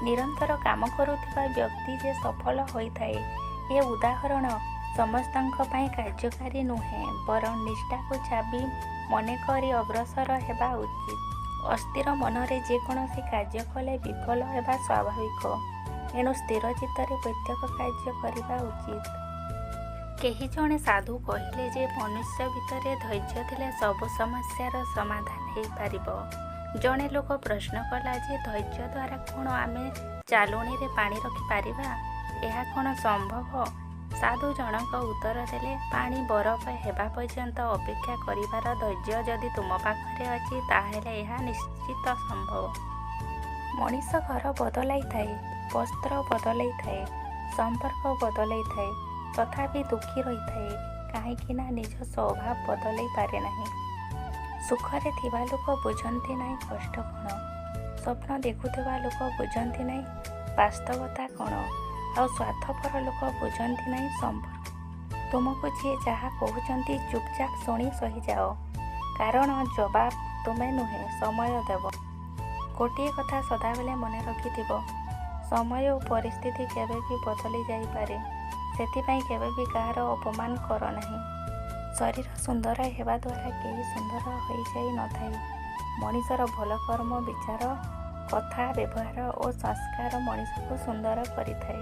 ନିରନ୍ତର କାମ କରୁଥିବା ବ୍ୟକ୍ତି ଯେ ସଫଳ ହୋଇଥାଏ ଏ ଉଦାହରଣ ସମସ୍ତଙ୍କ ପାଇଁ କାର୍ଯ୍ୟକାରୀ ନୁହେଁ, ବରଂ ନିଷ୍ଠାକୁ ଚାବି ମନେକରି ଅଗ୍ରସର ହେବା ଉଚିତ। ଅସ୍ଥିର ମନରେ ଯେକୌଣସି କାର୍ଯ୍ୟ କଲେ ବିଫଳ ହେବା ସ୍ୱାଭାବିକ। ଏଣୁ ସ୍ଥିର ଚିତ୍ତରେ ପ୍ରତ୍ୟେକ କାର୍ଯ୍ୟ କରିବା ଉଚିତ। କେହି ଜଣେ ସାଧୁ କହିଲେ ଯେ ମନୁଷ୍ୟ ଭିତରେ ଧୈର୍ଯ୍ୟ ଥିଲେ ସବୁ ସମସ୍ୟାର ସମାଧାନ ହୋଇପାରିବ। ଜଣେ ଲୋକ ପ୍ରଶ୍ନ କଲା ଯେ ଧୈର୍ଯ୍ୟ ଦ୍ୱାରା କ'ଣ ଆମେ ଚାଲୁଣିରେ ପାଣି ରଖିପାରିବା? ଏହା କ'ଣ ସମ୍ଭବ? ସାଧୁ ଜଣକ ଉତ୍ତର ଦେଲେ, ପାଣି ବରଫ ହେବା ପର୍ଯ୍ୟନ୍ତ ଅପେକ୍ଷା କରିବାର ଧୈର୍ଯ୍ୟ ଯଦି ତୁମ ପାଖରେ ଅଛି ତାହେଲେ ଏହା ନିଶ୍ଚିତ ସମ୍ଭବ। ମଣିଷ ଘର ବଦଳାଇଥାଏ, ବସ୍ତ୍ର ବଦଳାଇଥାଏ, ସମ୍ପର୍କ ବଦଳାଇଥାଏ, ତଥାପି ଦୁଃଖୀ ରହିଥାଏ, କାହିଁକି ନା ନିଜ ସ୍ୱଭାବ ବଦଳାଇ ପାରେ ନାହିଁ। ସୁଖରେ ଥିବା ଲୋକ ବୁଝନ୍ତି ନାହିଁ କଷ୍ଟ କ'ଣ, ସ୍ୱପ୍ନ ଦେଖୁଥିବା ଲୋକ ବୁଝନ୍ତି ନାହିଁ ବାସ୍ତବତା କ'ଣ, ଆଉ ସ୍ୱାର୍ଥପର ଲୋକ ବୁଝନ୍ତି ନାହିଁ ସମ୍ପର୍କ। ତୁମକୁ ଯିଏ ଯାହା କହୁଛନ୍ତି ଚୁପଚାପ ଶୁଣି ସହିଯାଅ, କାରଣ ଜବାବ ତୁମେ ନୁହେଁ ସମୟ ଦେବ। ଗୋଟିଏ କଥା ସଦାବେଳେ ମନେ ରଖିଥିବ, ସମୟ ଓ ପରିସ୍ଥିତି କେବେ ବି ବଦଳି ଯାଇପାରେ, ସେଥିପାଇଁ କେବେ ବି କାହାର ଅପମାନ କର ନାହିଁ। ଶରୀର ସୁନ୍ଦର ହେବା ଦ୍ୱାରା କେହି ସୁନ୍ଦର ହୋଇଯାଇ ନଥାଏ। ମଣିଷର ଭଲ କର୍ମ, ବିଚାର, କଥା, ବ୍ୟବହାର ଓ ସଂସ୍କାର ମଣିଷକୁ ସୁନ୍ଦର କରିଥାଏ।